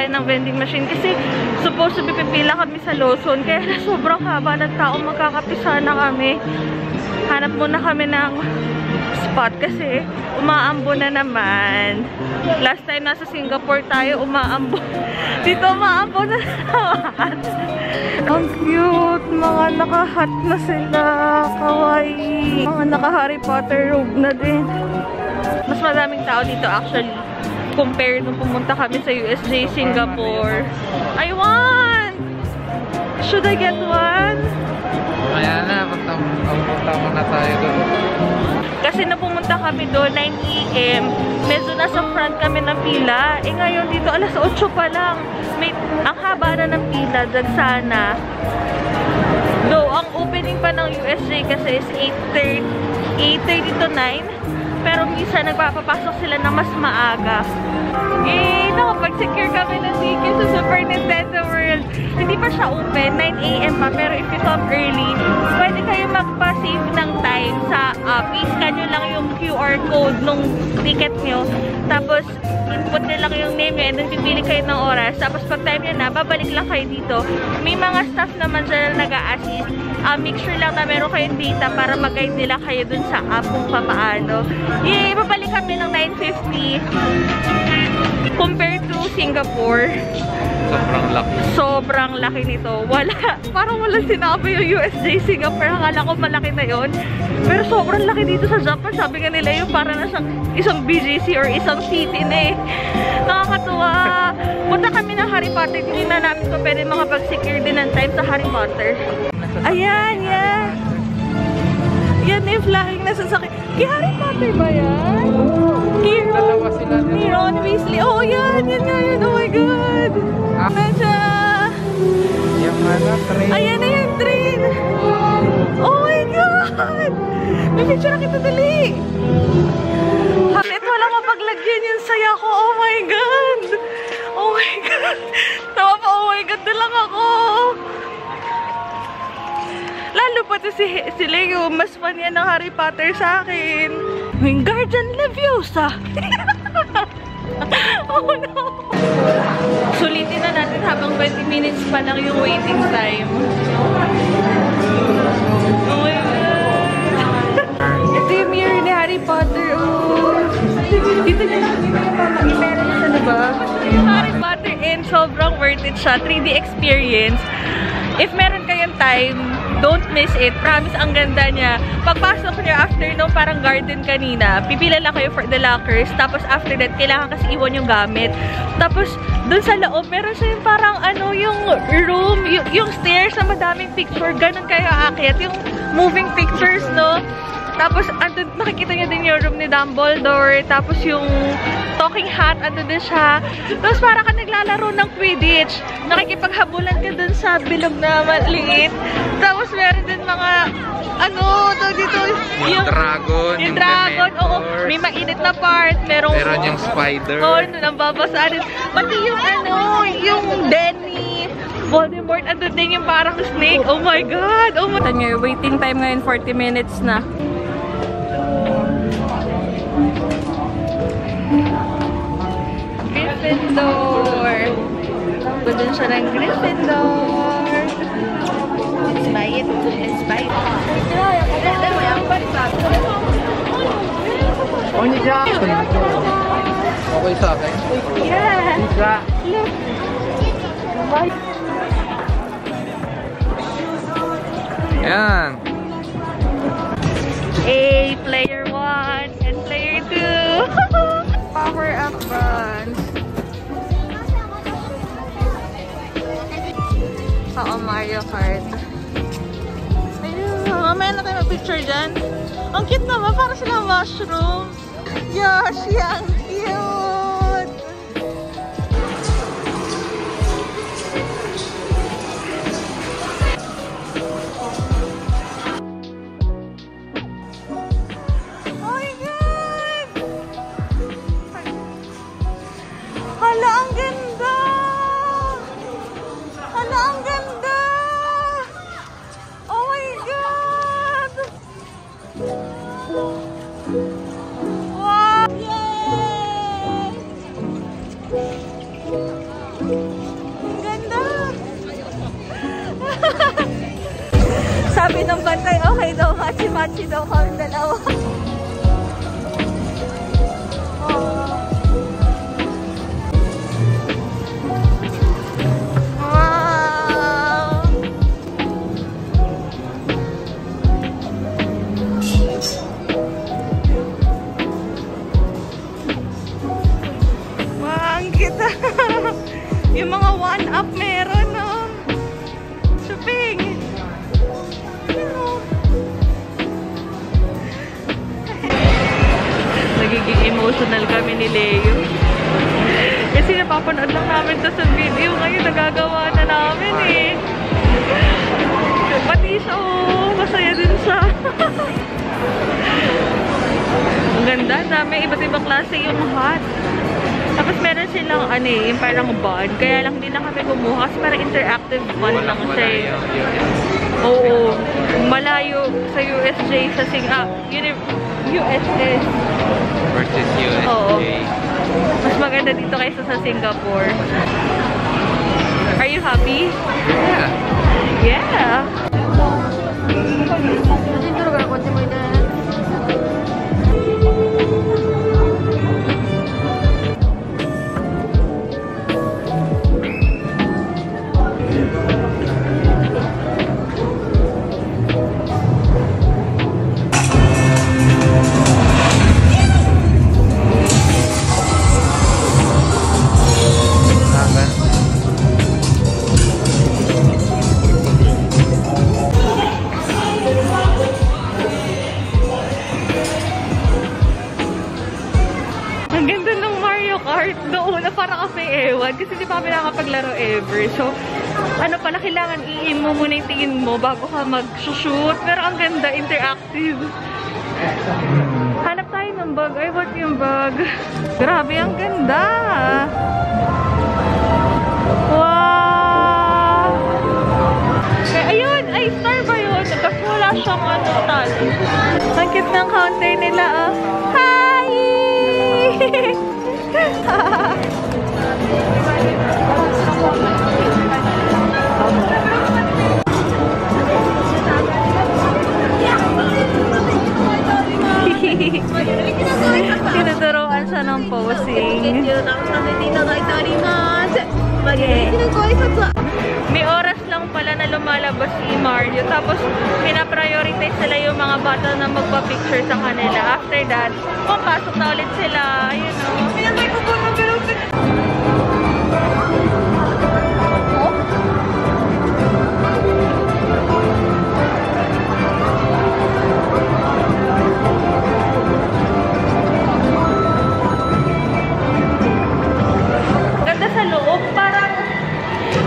tayo ng vending machine kasi supposed to be pipila kami sa Lawson. Kaya sobrang haba ng tao, magkakapisa na kami. Hanap muna kami ng spot kasi umaambo na naman. Last time nasa Singapore tayo, umaambo. Dito umaambo na naman. Ang cute! Mga naka-hat na sila. Kawaii. Mga naka-Harry Potter robe na din. Mas madaming tao dito actually. Compare nung pumunta kami sa USJ Singapore. I want! Should I get one? Kaya na, punta muna tayo doon. Kasi nung pumunta kami doon, 9 AM, medyo nasa front kami ng pila. Eh ngayon dito, alas 8 pa lang. Ang haba na ng pila, dagsana. Though, ang opening pa ng USJ kasi is 8:30 to 9. Pero minsan nagpapapasok sila na mas maaga. Eh, nakapag-secure kami ng ticket sa Super Nintendo World. Hindi pa siya open, 9 AM pa. Pero if you come early, pwede kayo magpa-save ng time sa i-scan nyo lang yung QR code nung ticket nyo. Tapos, input nyo lang yung name nyo and then pipili kayo ng oras. Tapos pag time nyo na, babalik lang kayo dito. May mga staff naman dyan na nag-a-assist. Make sure lang na meron kayong data para mag-guide nila kayo dun sa app kung papaano. Yay! Babalik kami ng 9:50 compared to Singapore. Sobrang laki. Sobrang laki nito. Parang wala sinabi yung USJ Singapore. Akala ko malaki na yon. Pero sobrang laki dito sa Japan. Sabi nga nila yung parang na siyang isang BGC or isang city na eh. Nakakatuwa. Punta kami ng Harry Potter. Tinignan namin kung pwede makapag-secure din ng time sa Harry Potter. Ayan, yan. Yan na yung flying na sasakyan. Kay Harry Potter ba yan? Dalawa sila din. Ni Ron Weasley. Oh, yan. Yan nga yun. Oh my God. Nasa. Yung train. Ayan na yung train. Oh my God. May picture na kita dali. Bakit wala mapaglagyan yung saya ko? Oh my God. Oh my God. Tawa pa. Oh my God. Dalang ako. Lalo pati si Leo, mas fan yan ng Harry Potter sa akin. Wingardium Leviosa! Oh no! Sulitin na natin habang 20 minutes pa lang yung waiting time. Oh my God! Ito yung mirror ni Harry Potter. Oh. Dito niya lang yung meron siya, diba? Yung Harry Potter and sobrang worth it siya. 3D experience. If meron kayong time, don't miss it. Promise, ang ganda niya. Pagpasok niyo after nung parang garden kanina, pipila lang kayo for the lockers. Tapos after that, kailangan kasi iwan yung gamit. Tapos, dun sa loob, meron siya yung parang ano, yung room, yung stairs na madaming picture. Ganun kayo aakyat. Yung moving pictures, no? Tapos, andun, makikita niyo din yung room ni Dumbledore. Tapos, yung talking hat, andun din siya. Tapos, parang ka naglalaro ng Quidditch. Nakikipaghabulan ka dun sa bilog na maliit. Tapos, meron din mga, ano, dito, yung dragon. Yung dragon, oo. May mainit na part. Meron yung spider. Oo, nababasa din. Pati yung, ano, yung Denny. Voldemort, andun din yung parang snake. Oh my God! Oh my God! Waiting time ngayon, 40 minutes na. Gryffindor! Doon siya ng Gryffindor. Let's buy it. Let's buy it. Okay sa akin? Yeah! Look! Yan! A player 1 and player 2. Power up buns. Oo, Mario Kart. Ayun, mamaya na tayo mag-picture dyan. Ang cute naman, parang silang mushrooms. Yoshi, ang cute! Hala, ang ganda! Hala, ang ganda! Oh my God! Wow! Yay! kami ng bantay. Okay daw, matchy-matchy daw kami dalawa. Yung mga one-up meron, no? Shopping! Nagiging emotional kami ni Leo. Kasi napapanood lang namin to sa video. Ngayon nagagawa na namin eh. Pati siya, oh. Masaya din siya. Ang ganda. Dami. Iba't ibang klase yung hat. Tapos meron silang ano eh, yung parang bond. Kaya lang din na kami kumuha kasi parang interactive bond lang siya eh. Oo. Malayo sa USJ sa USS. Versus USJ. Oo. Mas maganda dito kaysa sa Singapore. Are you happy? Yeah. Yeah. Kasi di pa kami nakakapaglaro ever. So, ano pala, kailangan i-aim mo muna yung tingin mo bago ka mag-shoot. Pero ang ganda, interactive. Hanap tayo ng bag. Ay, what yung bag? Grabe, ang ganda. Wow! Okay, ayun! Ay, star ba yun? Tapos wala siyang ano, tali. Ang cute ng counter nila, oh. Hi! Tinuturuan siya ng posing. May oras lang pala na lumalabas si Mario. Tapos, pinaprioritize sila yung mga bata na magpa-picture sa kanila. After that, papasok na ulit sila. Ayun o. Pinatay ko po ng pero...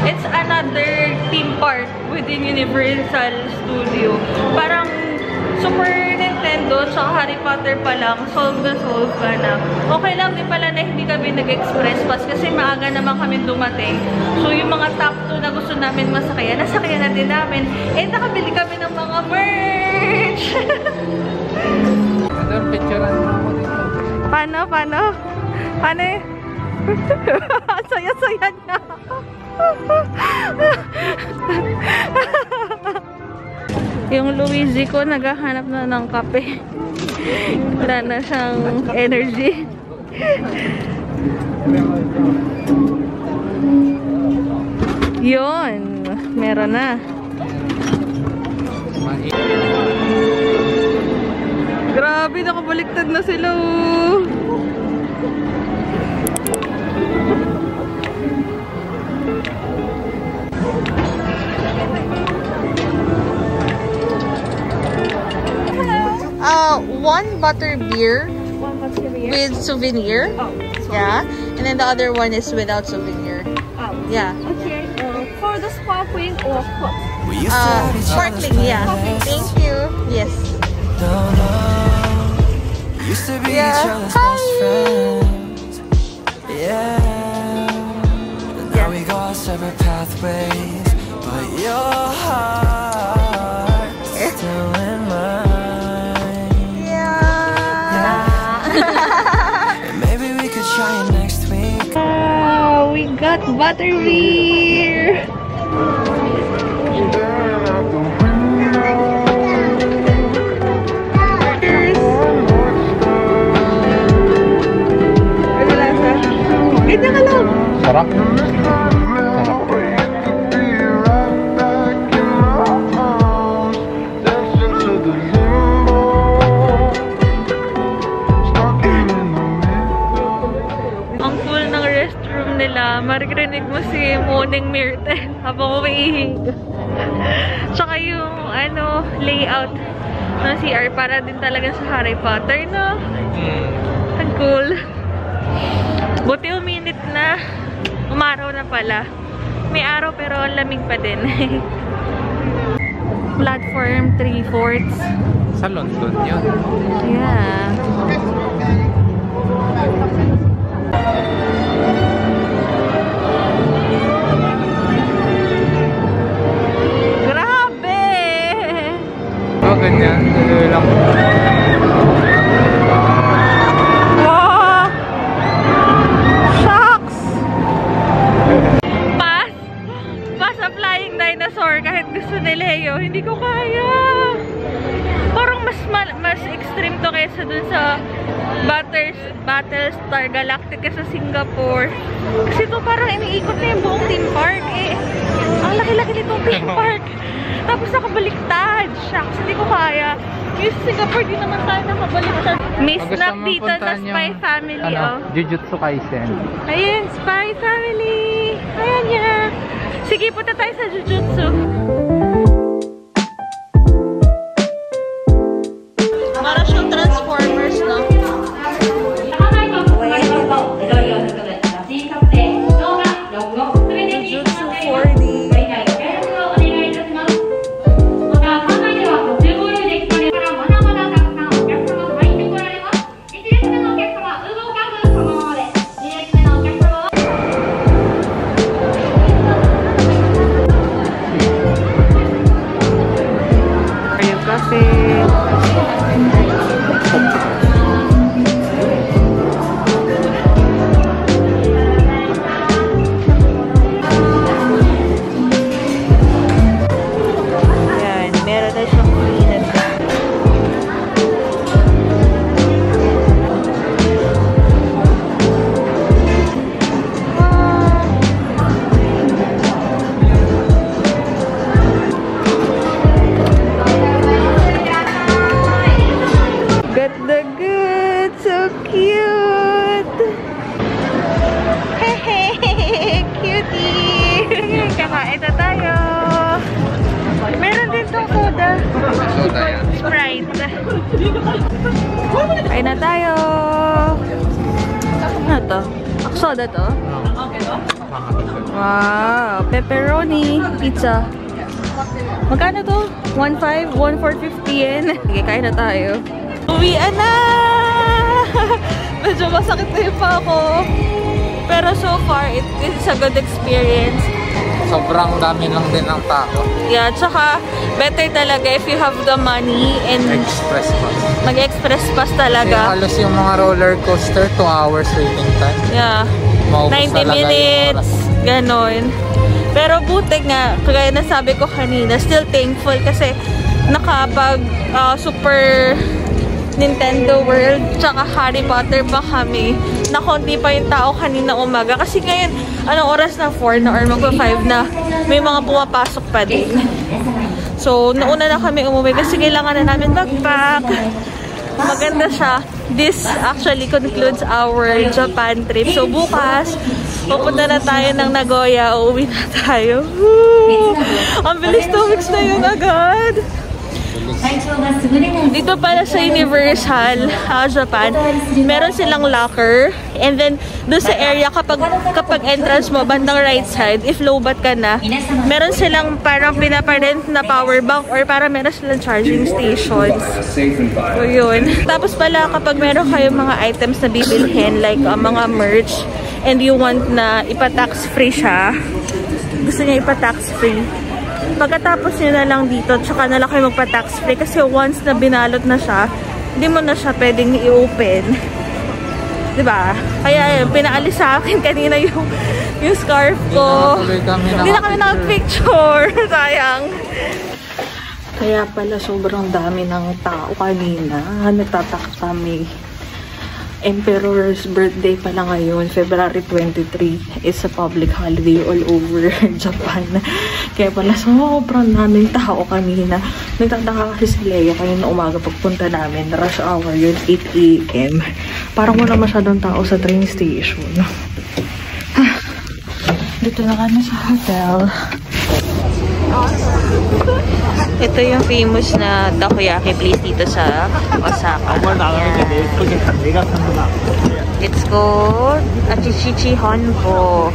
It's another theme park within Universal Studio. Parang Super Nintendo tsaka Harry Potter pa lang, solve na solve ka na. Okay lang din pala na hindi kami nag-express pass kasi maaga naman kami dumating. So yung mga top 2 na gusto namin masakyan, nasakyan na din namin. And nakabili kami ng mga merch! Paano? Paano eh? Saya-saya niya! Yung Luigi ko naghahanap na ng kape. Wala na siyang energy. Yun, meron na. Grabe, nakabaliktad na sila. One butter beer with souvenir. Oh, yeah. And then the other one is without souvenir. Oh. Yeah. Okay. For the sparkling or hot? Sparkling, yeah. Thank you. Yes. Yeah. Hi. Yeah. Now we go our separate pathways, but your heart is still in mine. Maybe we could try it next week. Wow, we got butter beer. Sarap. Sarap. Ang cool ng restroom nila. Maririnig mo si Moning Myrtle habang umiihig. Tsaka yung layout ng CR para din talaga sa Harry Potter, no? Ang cool. Buti uminit na. Umaraw na pala. May araw pero ang lamig pa din. Platform 3/4. Sa London yun. Yeah. Grabe! Oh, ganyan. Dali lang. Wow! Shucks! Pass sa flying dinosaur kahit gusto ni Leo. Hindi ko kaya. Parang mas extreme to kaysa dun sa Battlestar Galactica sa Singapore. Kasi to parang iniikot na yung buong theme park eh. Ang laki-laki nitong theme park. Tapos nakabaliktad. Shucks, hindi ko kaya. Yung Singapore, di naman tayo nakabaliktad. May snack dito na Spy Family, oh. Jujutsu Kaisen. Ayun, Spy Family. Ayan niya. Sige, punta tayo sa Jujutsu. Para siyang Transformers, no? Jujutsu 4D. Kakain na tayo. Meron din tong soda. Soda yan. Sprite. Kain na tayo. Ano to? Soda to? Wow. Pepperoni pizza. Magkano to? 1.5? 1.450 yen. Sige, kain na tayo. Uwian na! Medyo masakit na yung pa ako. Pero so far, it's a good experience. Sobrang dami lang din ng tao. Yeah, tsaka better talaga if you have the money and Express pass. mag-express pass Kasi talaga. halos yung mga roller coaster, 2 hours waiting time. Yeah. Maubos 90 talaga minutes, ganon. Pero buti nga, kaya nasabi ko kanina, still thankful kasi nakapag Super Nintendo World tsaka Harry Potter pa kami. Na konti pa yung tao kanina umaga. Kasi ngayon, anong oras na? 4 na or magpa-5 na. May mga pumapasok pa din. So, nauna na kami umuwi kasi kailangan na namin mag-pack. Maganda siya. This actually concludes our Japan trip. So, bukas, pupunta na tayo ng Nagoya. Uuwi na tayo. Woo! Ang bilis 2 weeks na yun agad. Dito pala sa Universal Japan, meron silang locker. And then, doon sa area, kapag entrance mo, bandang right side, if lowbat ka na, meron silang parang pinaparent na power bank or para meron silang charging stations. So, yun. Tapos pala, kapag meron kayong mga items na bibilhin, like mga merch, and you want na ipa-tax free siya, gusto niya ipa-tax free, pagkatapos nyo na lang dito, tsaka na lang kayo magpa-tax free kasi once na binalot na siya, hindi mo na siya pwedeng i-open. Diba? Kaya yun, pinaalis sa akin kanina yung scarf ko. Hindi na kami nakapicture. Sayang. Kaya pala sobrang dami ng tao kanina. Nagtataka kami. Emperor's birthday pala ngayon, February 23. It's a public holiday all over Japan. Kaya pala sobrang daming tao kanina. Nagtataka kasi si Leo kanina umaga pagpunta namin. Rush hour yun, 8 AM. Parang wala masyadong tao sa train station. Dito na kami sa hotel. Ito yung famous na takoyaki place dito sa Osaka. It's called Achichichi Honpo.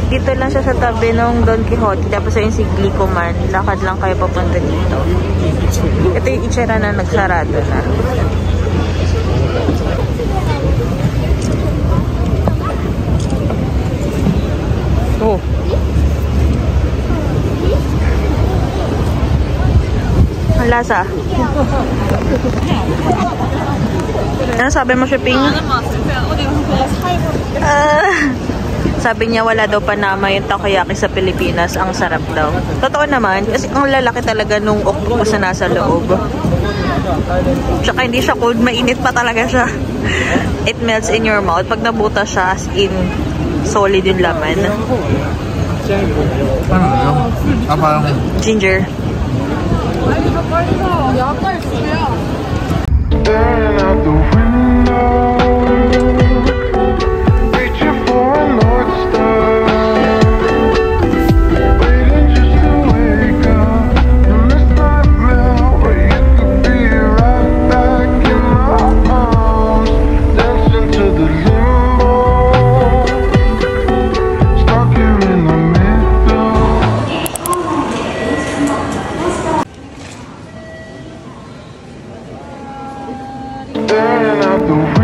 Dito lang siya sa tabi ng Don Quixote. Tapos yung si Glicoman. Lakad lang kayo papunta dito. Ito yung itsura na nagsarado na. Oh. Ang lasa. Ano sabi mo, Shipping? Sabi niya wala daw panama yung takoyaki sa Pilipinas. Ang sarap daw. Totoo naman. Kasi ang lalaki talaga nung octopus na nasa loob. Tsaka hindi siya cold. Mainit pa talaga siya. It melts in your mouth. Pag nabuta siya, as in solid yung laman. Parang Ginger. Staring out the window, reaching for a North Star, waiting just to wake up from this nightmare where you could be right back in my arms, dancing to the limbo, stuck here in the middle. Staring out the window.